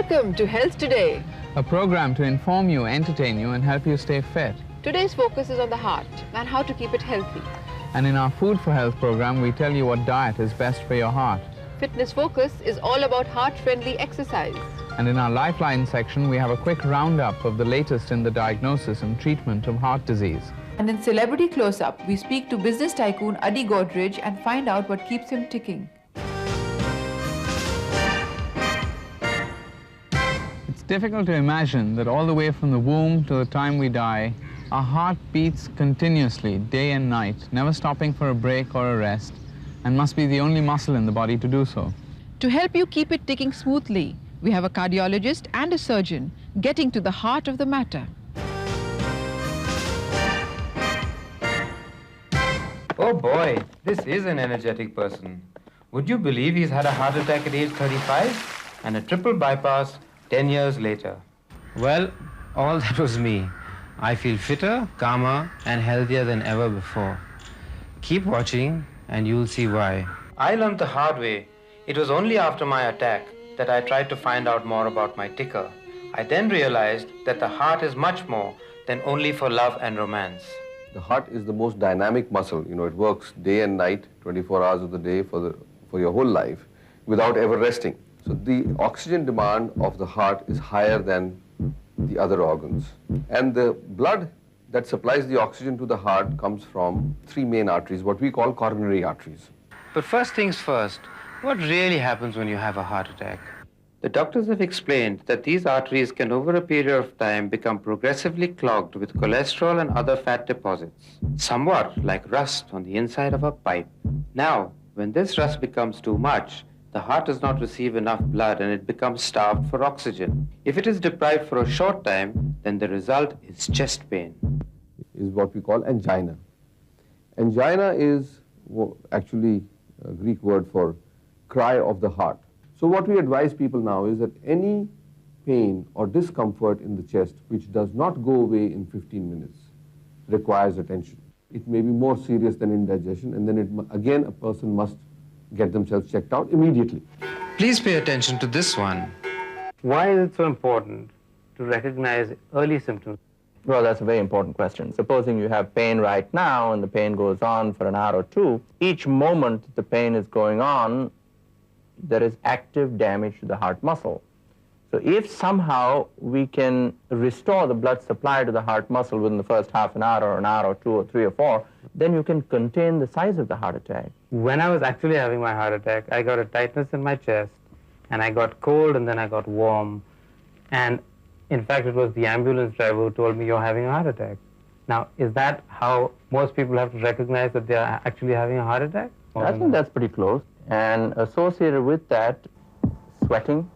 Welcome to Health Today, a program to inform you, entertain you and help you stay fit. Today's focus is on the heart and how to keep it healthy. And in our Food for Health program, we tell you what diet is best for your heart. Fitness Focus is all about heart-friendly exercise. And in our Lifeline section, we have a quick roundup of the latest in the diagnosis and treatment of heart disease. And in Celebrity Close-Up, we speak to business tycoon Adi Godrej and find out what keeps him ticking. It's difficult to imagine that all the way from the womb to the time we die, our heart beats continuously, day and night, never stopping for a break or a rest, and must be the only muscle in the body to do so. To help you keep it ticking smoothly, we have a cardiologist and a surgeon getting to the heart of the matter. Oh boy, this is an energetic person. Would you believe he's had a heart attack at age 35 and a triple bypass 10 years later? Well, all that was me. I feel fitter, calmer, and healthier than ever before. Keep watching and you'll see why. I learned the hard way. It was only after my attack that I tried to find out more about my ticker. I then realized that the heart is much more than only for love and romance. The heart is the most dynamic muscle. You know, it works day and night, 24 hours of the day for your whole life without ever resting. So the oxygen demand of the heart is higher than the other organs. And the blood that supplies the oxygen to the heart comes from three main arteries, what we call coronary arteries. But first things first, what really happens when you have a heart attack? The doctors have explained that these arteries can over a period of time become progressively clogged with cholesterol and other fat deposits, somewhat like rust on the inside of a pipe. Now, when this rust becomes too much, the heart does not receive enough blood and it becomes starved for oxygen. If it is deprived for a short time, then the result is chest pain. Is what we call angina. Angina is actually a Greek word for cry of the heart. So what we advise people now is that any pain or discomfort in the chest which does not go away in 15 minutes requires attention. It may be more serious than indigestion, and then again a person must get themselves checked out immediately. Please pay attention to this one. Why is it so important to recognize early symptoms? Well, that's a very important question. Supposing you have pain right now and the pain goes on for an hour or two, each moment the pain is going on, there is active damage to the heart muscle. So if somehow we can restore the blood supply to the heart muscle within the first half an hour or 2 or 3 or 4, then you can contain the size of the heart attack. When I was actually having my heart attack, I got a tightness in my chest, and I got cold, and then I got warm. And in fact, it was the ambulance driver who told me, "You're having a heart attack." Now, is that how most people have to recognize that they are actually having a heart attack? I think that's pretty close. And associated with that, sweating,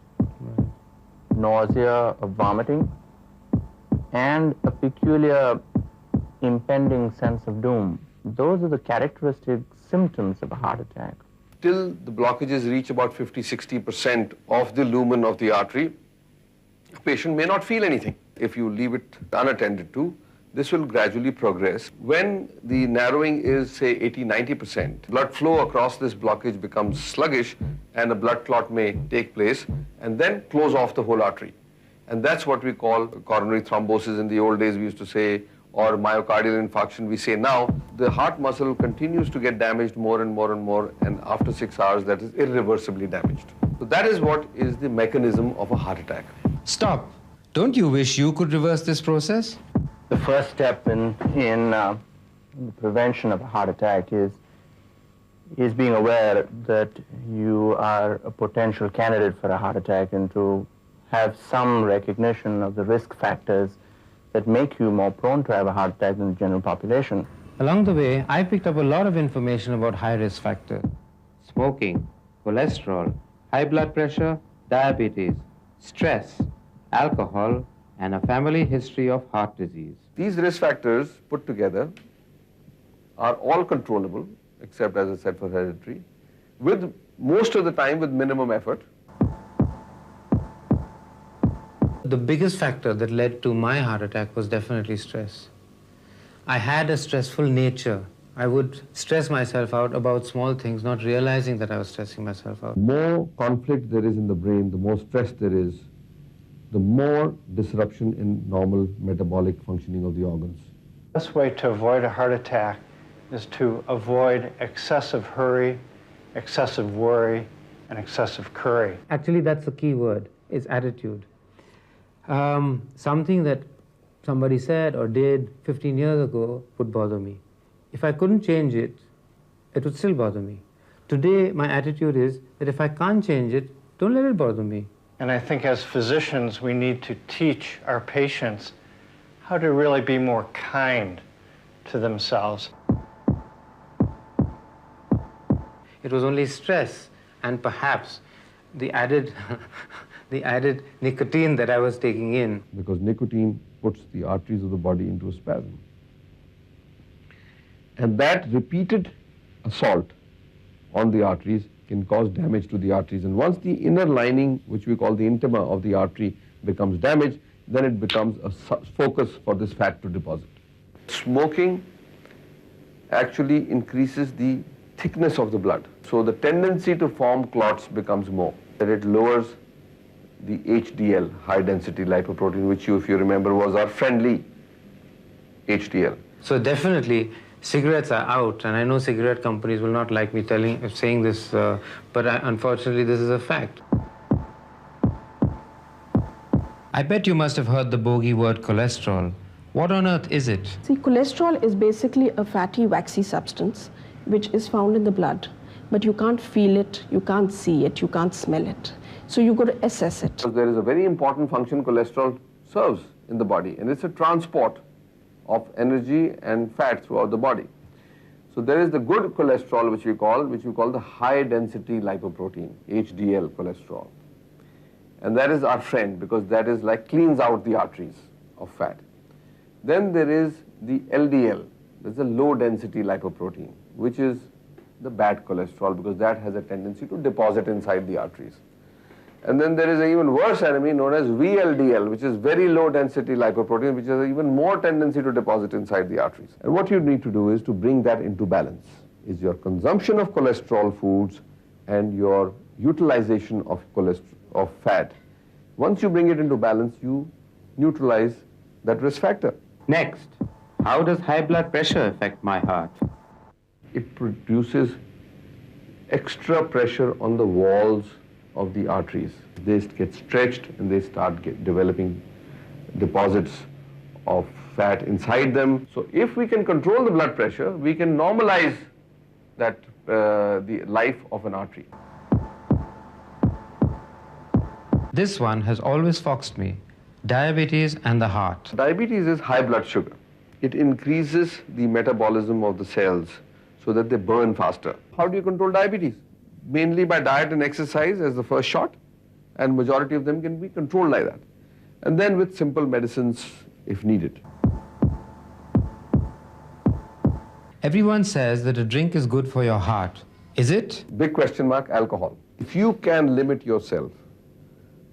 nausea or vomiting, and a peculiar impending sense of doom. Those are the characteristic symptoms of a heart attack. Till the blockages reach about 50–60% of the lumen of the artery, a patient may not feel anything. If you leave it unattended to, this will gradually progress. When the narrowing is, say, 80–90%, blood flow across this blockage becomes sluggish and a blood clot may take place and then close off the whole artery. And that's what we call coronary thrombosis. In the old days we used to say, or myocardial infarction we say now. The heart muscle continues to get damaged more and more and more, and after 6 hours that is irreversibly damaged. So that is what is the mechanism of a heart attack. Stop. Don't you wish you could reverse this process? The first step in the prevention of a heart attack is being aware that you are a potential candidate for a heart attack, and to have some recognition of the risk factors that make you more prone to have a heart attack than the general population. Along the way, I picked up a lot of information about high-risk factors. Smoking, cholesterol, high blood pressure, diabetes, stress, alcohol, and a family history of heart disease. These risk factors put together are all controllable, except, as I said, for hereditary, with most of the time with minimum effort. The biggest factor that led to my heart attack was definitely stress. I had a stressful nature. I would stress myself out about small things, not realizing that I was stressing myself out. The more conflict there is in the brain, the more stress there is, the more disruption in normal metabolic functioning of the organs. The best way to avoid a heart attack is to avoid excessive hurry, excessive worry, and excessive curry. Actually, that's the key word, is attitude. Something that somebody said or did 15 years ago would bother me. If I couldn't change it, it would still bother me. Today, my attitude is that if I can't change it, don't let it bother me. And I think as physicians, we need to teach our patients how to really be more kind to themselves. It was only stress and perhaps the added, the added nicotine that I was taking in. Because nicotine puts the arteries of the body into a spasm. And that repeated assault on the arteries can cause damage to the arteries. And once the inner lining, which we call the intima of the artery, becomes damaged, then it becomes a focus for this fat to deposit. Smoking actually increases the thickness of the blood. So the tendency to form clots becomes more. That it lowers the HDL, high density lipoprotein, which if you remember was our friendly HDL. So definitely, cigarettes are out, and I know cigarette companies will not like me saying this, but unfortunately this is a fact. I bet you must have heard the bogey word cholesterol. What on earth is it? See, cholesterol is basically a fatty, waxy substance which is found in the blood, but you can't feel it, you can't see it, you can't smell it. So you've got to assess it. There is a very important function cholesterol serves in the body, and it's a transport of energy and fat throughout the body. So there is the good cholesterol, which we call the high density lipoprotein, HDL cholesterol. And that is our friend, because that is like cleans out the arteries of fat. Then there is the LDL, that's the low density lipoprotein, which is the bad cholesterol, because that has a tendency to deposit inside the arteries. And then there is an even worse enemy known as VLDL, which is very low density lipoprotein, which has even more tendency to deposit inside the arteries. And what you need to do is to bring that into balance, is your consumption of cholesterol foods and your utilization of fat. Once you bring it into balance, you neutralize that risk factor. Next, how does high blood pressure affect my heart? It produces extra pressure on the walls of the arteries. They get stretched and they start developing deposits of fat inside them. So if we can control the blood pressure, we can normalize that the life of an artery. This one has always foxed me. Diabetes and the heart. Diabetes is high blood sugar. It increases the metabolism of the cells so that they burn faster. How do you control diabetes? Mainly by diet and exercise as the first shot, and majority of them can be controlled like that. And then with simple medicines if needed. Everyone says that a drink is good for your heart. Is it? Big question mark, alcohol. If you can limit yourself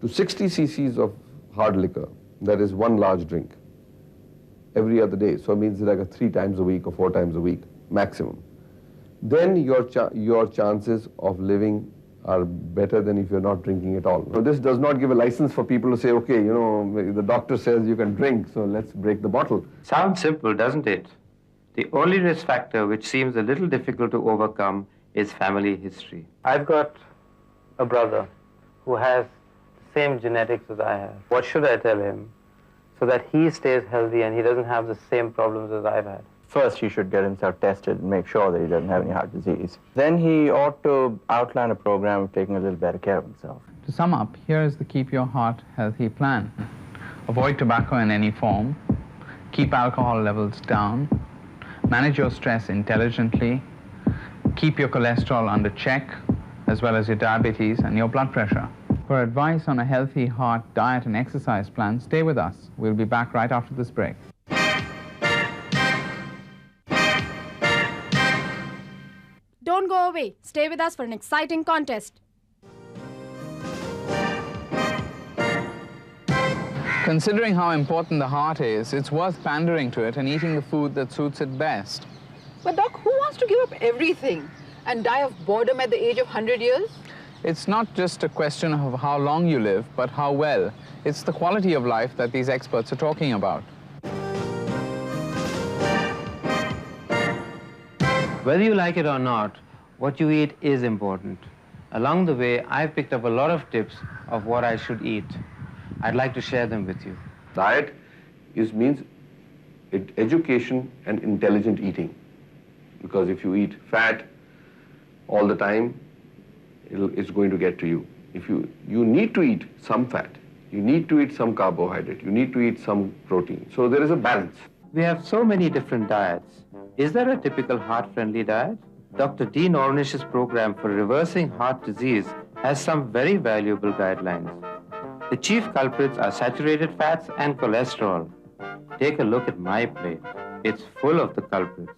to 60 cc's of hard liquor, that is one large drink, every other day, so it means like 3 times a week or 4 times a week maximum, then your chances of living are better than if you're not drinking at all. So this does not give a license for people to say, okay, you know, the doctor says you can drink, so let's break the bottle. Sounds simple, doesn't it? The only risk factor which seems a little difficult to overcome is family history. I've got a brother who has the same genetics as I have. What should I tell him so that he stays healthy and he doesn't have the same problems as I've had? First, he should get himself tested and make sure that he doesn't have any heart disease. Then he ought to outline a program of taking a little better care of himself. To sum up, here is the Keep Your Heart Healthy plan. Avoid tobacco in any form. Keep alcohol levels down. Manage your stress intelligently. Keep your cholesterol under check, as well as your diabetes and your blood pressure. For advice on a healthy heart diet and exercise plan, stay with us. We'll be back right after this break. Don't go away. Stay with us for an exciting contest. Considering how important the heart is, it's worth pandering to it and eating the food that suits it best. But Doc, who wants to give up everything and die of boredom at the age of 100 years? It's not just a question of how long you live, but how well. It's the quality of life that these experts are talking about. Whether you like it or not, what you eat is important. Along the way, I've picked up a lot of tips of what I should eat. I'd like to share them with you. Diet means education and intelligent eating. Because if you eat fat all the time, it's going to get to you. You need to eat some fat, you need to eat some carbohydrate, you need to eat some protein. So there is a balance. We have so many different diets. Is there a typical heart-friendly diet? Dr. Dean Ornish's program for reversing heart disease has some very valuable guidelines. The chief culprits are saturated fats and cholesterol. Take a look at my plate. It's full of the culprits.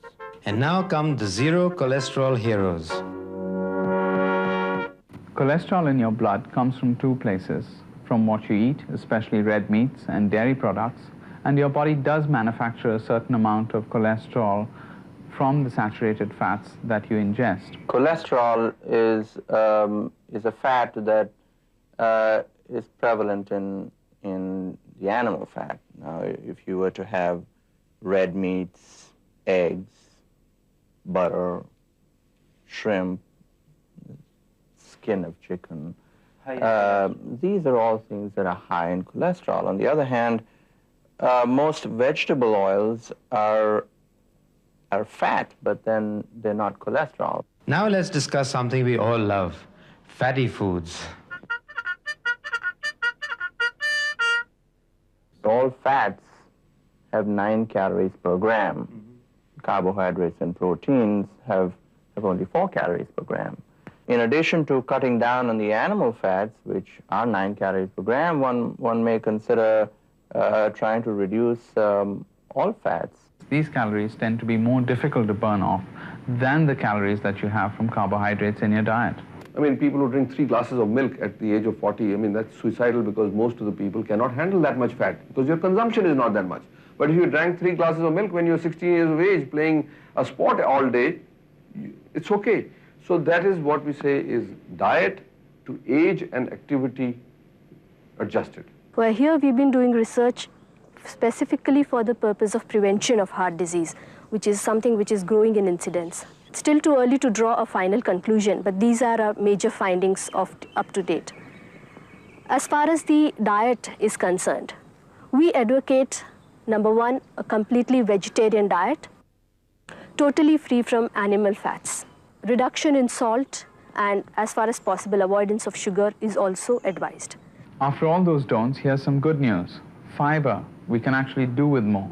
And now come the zero cholesterol heroes. Cholesterol in your blood comes from two places, from what you eat, especially red meats and dairy products, and your body does manufacture a certain amount of cholesterol from the saturated fats that you ingest. Cholesterol is a fat that is prevalent in the animal fat. Now, if you were to have red meats, eggs, butter, shrimp, skin of chicken, these are all things that are high in cholesterol. On the other hand, most vegetable oils are fat, but then they're not cholesterol. Now let's discuss something we all love, fatty foods. All fats have 9 calories per gram. Carbohydrates and proteins have only 4 calories per gram. In addition to cutting down on the animal fats, which are 9 calories per gram, one may consider trying to reduce all fats. These calories tend to be more difficult to burn off than the calories that you have from carbohydrates in your diet. I mean, people who drink 3 glasses of milk at the age of 40, I mean, that's suicidal because most of the people cannot handle that much fat because your consumption is not that much. But if you drank 3 glasses of milk when you're 16 years of age playing a sport all day, it's okay. So that is what we say is diet to age and activity adjusted. Well, here we've been doing research specifically for the purpose of prevention of heart disease, which is something which is growing in incidence. It's still too early to draw a final conclusion, but these are our major findings of up to date. As far as the diet is concerned, we advocate, number one, a completely vegetarian diet, totally free from animal fats. Reduction in salt and, as far as possible, avoidance of sugar is also advised. After all those don'ts, here's some good news. Fiber, we can actually do with more.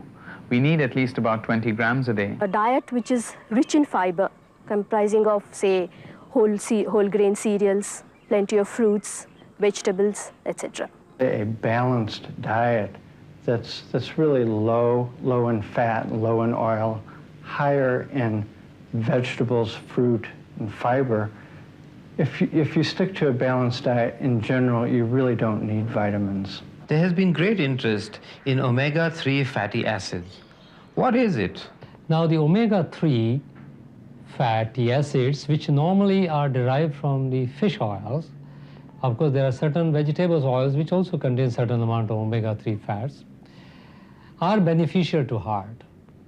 We need at least about 20 grams a day. A diet which is rich in fiber, comprising of, say, whole grain cereals, plenty of fruits, vegetables, etc. A balanced diet that's really low in fat, low in oil, higher in vegetables, fruit, and fiber. If you stick to a balanced diet in general, you really don't need vitamins. There has been great interest in omega-3 fatty acids. What is it? Now, the omega-3 fatty acids, which normally are derived from the fish oils, of course, there are certain vegetable oils which also contain certain amount of omega-3 fats, are beneficial to heart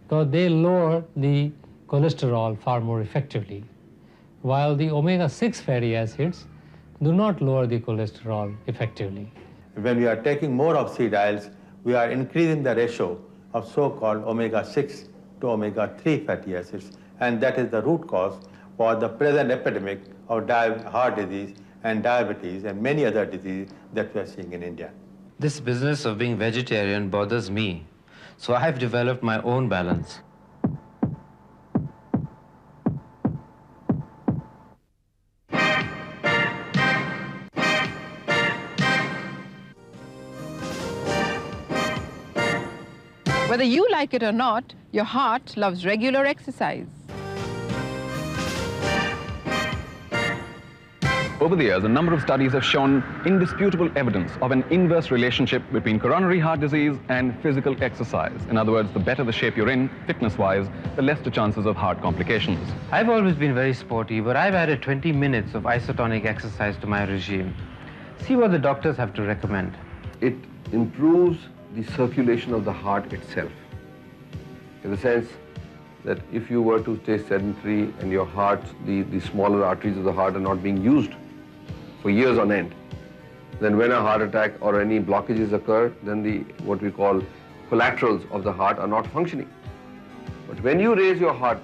because they lower the cholesterol far more effectively, while the omega-6 fatty acids do not lower the cholesterol effectively. When we are taking more of seed oils, we are increasing the ratio of so-called omega-6 to omega-3 fatty acids, and that is the root cause for the present epidemic of heart disease and diabetes and many other diseases that we are seeing in India. This business of being vegetarian bothers me, so I have developed my own balance. Whether you like it or not, your heart loves regular exercise. Over the years, a number of studies have shown indisputable evidence of an inverse relationship between coronary heart disease and physical exercise. In other words, the better the shape you're in, fitness-wise, the less the chances of heart complications. I've always been very sporty, but I've added 20 minutes of isotonic exercise to my regime. See what the doctors have to recommend. It improves the circulation of the heart itself, in the sense that if you were to stay sedentary and your heart, the smaller arteries of the heart are not being used for years on end, then when a heart attack or any blockages occur, then what we call collaterals of the heart are not functioning. But when you raise your heart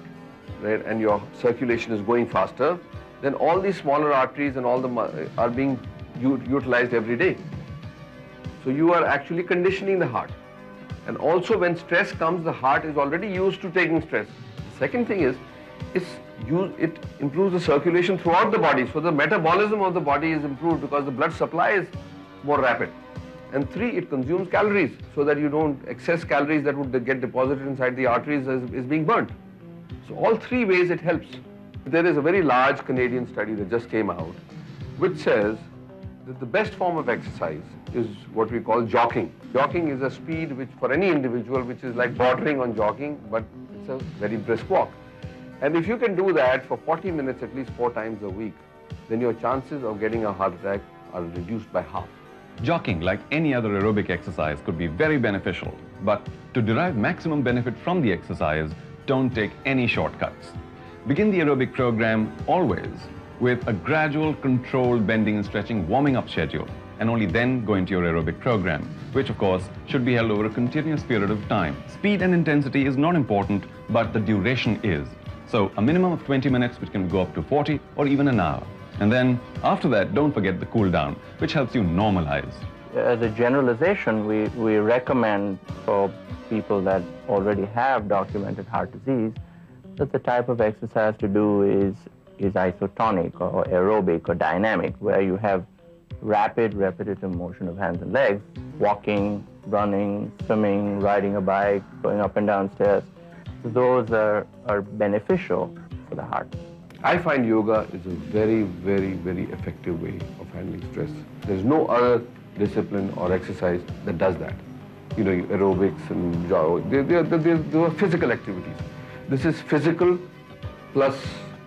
rate and your circulation is going faster, then all these smaller arteries and all the are being utilized every day. So you are actually conditioning the heart. And also when stress comes, the heart is already used to taking stress. The second thing is, it improves the circulation throughout the body. So the metabolism of the body is improved because the blood supply is more rapid. And 3, it consumes calories so that you don't excess calories that would get deposited inside the arteries is being burnt. So all 3 ways it helps. There is a very large Canadian study that just came out which says that the best form of exercise is what we call jogging. Jogging is a speed which for any individual which is like bordering on jogging, but it's a very brisk walk. And if you can do that for 40 minutes at least 4 times a week, then your chances of getting a heart attack are reduced by half. Jogging, like any other aerobic exercise, could be very beneficial. But to derive maximum benefit from the exercise, don't take any shortcuts. Begin the aerobic program always with a gradual, controlled bending and stretching warming-up schedule, and only then go into your aerobic program, which of course should be held over a continuous period of time. Speed and intensity is not important, but the duration is. So a minimum of 20 minutes, which can go up to 40 or even an hour. And then after that, don't forget the cool down, which helps you normalize. As a generalization, we recommend for people that already have documented heart disease that the type of exercise to do is isotonic or aerobic or dynamic, where you have rapid, repetitive motion of hands and legs, walking, running, swimming, riding a bike, going up and down stairs. Those are beneficial for the heart. I find yoga is a very, very, very effective way of handling stress. There's no other discipline or exercise that does that. You know, aerobics and they are physical activities. This is physical plus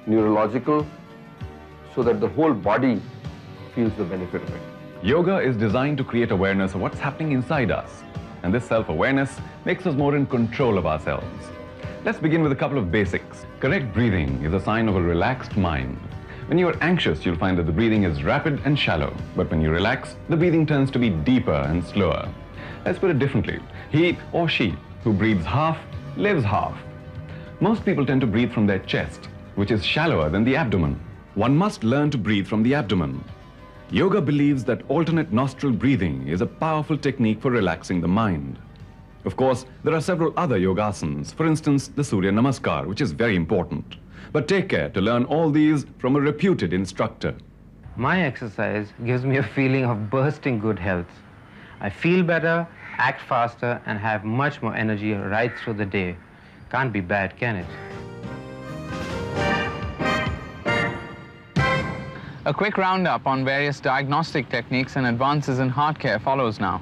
neurological, so that the whole body feels the benefit of it. Yoga is designed to create awareness of what's happening inside us. And this self-awareness makes us more in control of ourselves. Let's begin with a couple of basics. Correct breathing is a sign of a relaxed mind. When you are anxious, you'll find that the breathing is rapid and shallow. But when you relax, the breathing turns to be deeper and slower. Let's put it differently. He or she who breathes half, lives half. Most people tend to breathe from their chest, which is shallower than the abdomen. One must learn to breathe from the abdomen. Yoga believes that alternate nostril breathing is a powerful technique for relaxing the mind. Of course, there are several other yogasanas, for instance, the Surya Namaskar, which is very important. But take care to learn all these from a reputed instructor. My exercise gives me a feeling of bursting good health. I feel better, act faster, and have much more energy right through the day. Can't be bad, can it? A quick roundup on various diagnostic techniques and advances in heart care follows now.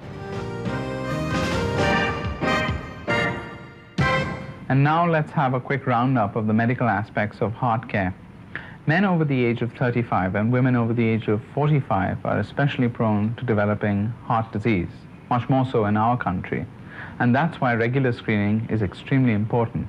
And now let's have a quick roundup of the medical aspects of heart care. Men over the age of 35 and women over the age of 45 are especially prone to developing heart disease, much more so in our country. And that's why regular screening is extremely important.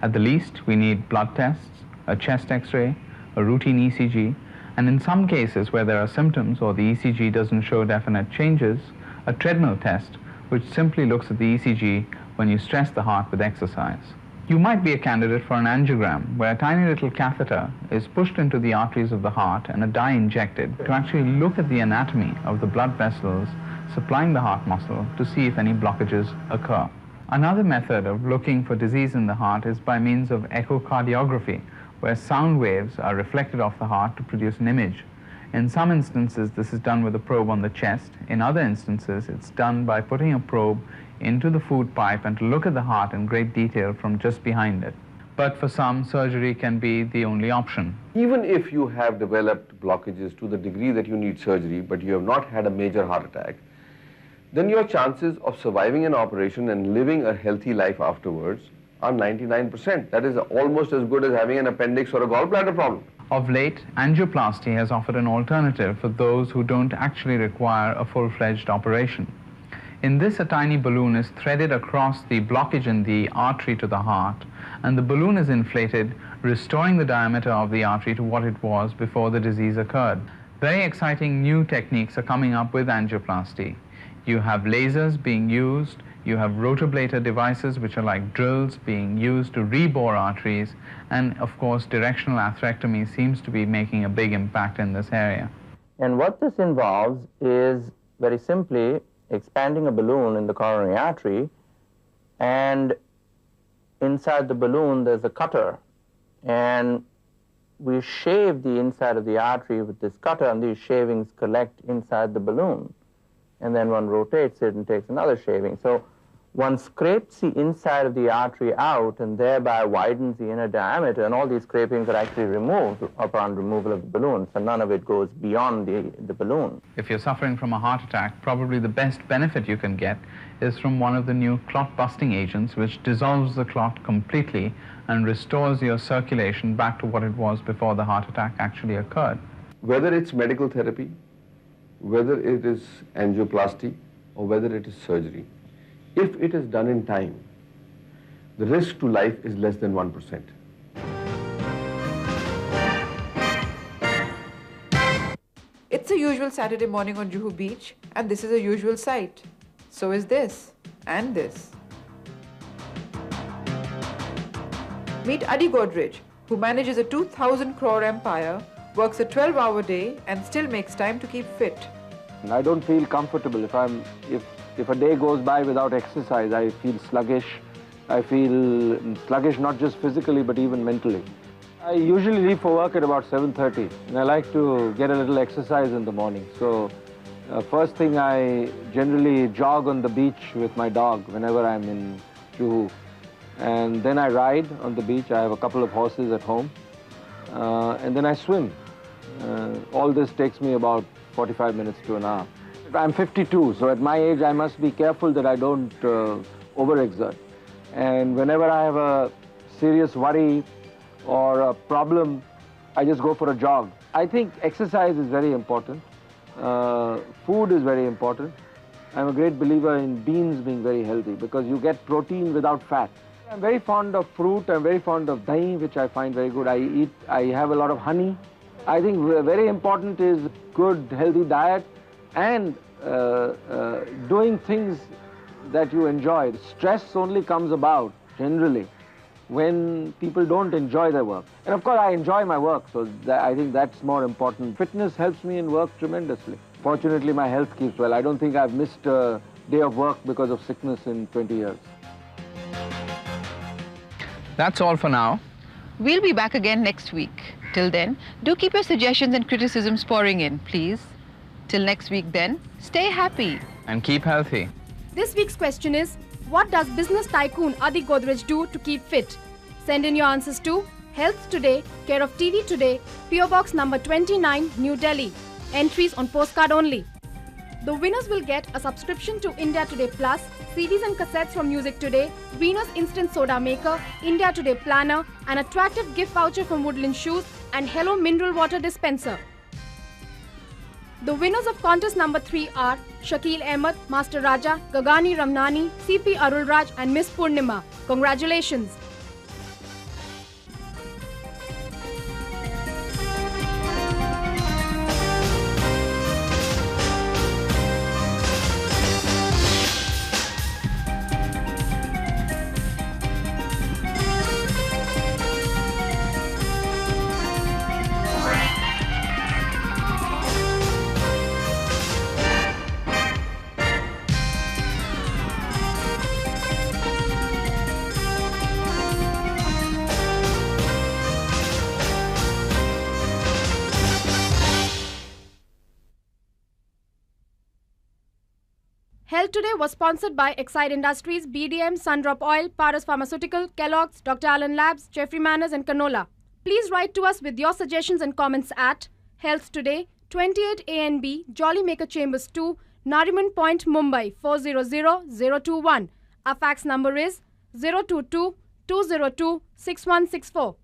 At the least, we need blood tests, a chest X-ray, a routine ECG, and in some cases where there are symptoms or the ECG doesn't show definite changes, a treadmill test, which simply looks at the ECG when you stress the heart with exercise. You might be a candidate for an angiogram, where a tiny little catheter is pushed into the arteries of the heart and a dye injected to actually look at the anatomy of the blood vessels supplying the heart muscle to see if any blockages occur. Another method of looking for disease in the heart is by means of echocardiography, where sound waves are reflected off the heart to produce an image. In some instances, this is done with a probe on the chest. In other instances, it's done by putting a probe into the food pipe and to look at the heart in great detail from just behind it. but for some, surgery can be the only option. Even if you have developed blockages to the degree that you need surgery, but you have not had a major heart attack, then your chances of surviving an operation and living a healthy life afterwards are 99%. That is almost as good as having an appendix or a gallbladder problem. Of late, angioplasty has offered an alternative for those who don't actually require a full-fledged operation. In this, a tiny balloon is threaded across the blockage in the artery to the heart, and the balloon is inflated, restoring the diameter of the artery to what it was before the disease occurred. Very exciting new techniques are coming up with angioplasty. You have lasers being used, you have rotablator devices, which are like drills being used to rebore arteries, and of course directional atherectomy seems to be making a big impact in this area. And what this involves is very simply expanding a balloon in the coronary artery, and inside the balloon there's a cutter, and we shave the inside of the artery with this cutter, and these shavings collect inside the balloon, and then one rotates it and takes another shaving. So one scrapes the inside of the artery out and thereby widens the inner diameter, and all these scrapings are actually removed upon removal of the balloon, so none of it goes beyond the balloon. If you're suffering from a heart attack, probably the best benefit you can get is from one of the new clot-busting agents, which dissolves the clot completely and restores your circulation back to what it was before the heart attack actually occurred. Whether it's medical therapy, whether it is angioplasty, or whether it is surgery, if it is done in time, the risk to life is less than 1%. It's a usual Saturday morning on Juhu Beach, and this is a usual sight. So is this, and this. Meet Adi Godrej, who manages a 2,000 crore empire, works a 12-hour day, and still makes time to keep fit. I don't feel comfortable. If a day goes by without exercise, I feel sluggish. I feel sluggish not just physically, but even mentally. I usually leave for work at about 7:30, and I like to get a little exercise in the morning. So first thing, I generally jog on the beach with my dog whenever I'm in Juhu. And then I ride on the beach. I have a couple of horses at home. And then I swim. All this takes me about 45 minutes to an hour. I'm 52, so at my age I must be careful that I don't overexert. And whenever I have a serious worry or a problem, I just go for a jog. I think exercise is very important. Food is very important. I'm a great believer in beans being very healthy because you get protein without fat. I'm very fond of fruit. I'm very fond of dahi, which I find very good. I have a lot of honey. I think very important is good, healthy diet and doing things that you enjoy. Stress only comes about, generally, when people don't enjoy their work. And of course, I enjoy my work, so I think that's more important. Fitness helps me in work tremendously. Fortunately, my health keeps well. I don't think I've missed a day of work because of sickness in 20 years. That's all for now. We'll be back again next week. Till then, do keep your suggestions and criticisms pouring in, please. Till next week then, stay happy. And keep healthy. This week's question is, what does business tycoon Adi Godrej do to keep fit? Send in your answers to Health Today, care of TV Today, PO Box number 29, New Delhi. Entries on postcard only. The winners will get a subscription to India Today Plus, CDs and cassettes from Music Today, Venus Instant Soda Maker, India Today Planner, an attractive gift voucher from Woodland Shoes, and Hello Mineral Water Dispenser. The winners of contest number 3 are Shakil Ahmed, Master Raja, Gagani Ramnani, CP Arulraj and Miss Purnima. Congratulations! Health Today was sponsored by Exide Industries, BDM, Sundrop Oil, Paras Pharmaceutical, Kellogg's, Dr. Allen Labs, Jeffrey Manners and Canola. Please write to us with your suggestions and comments at Health Today, 28 ANB, Jolly Maker Chambers 2, Nariman Point, Mumbai, 400021. Our fax number is 022 202 6164.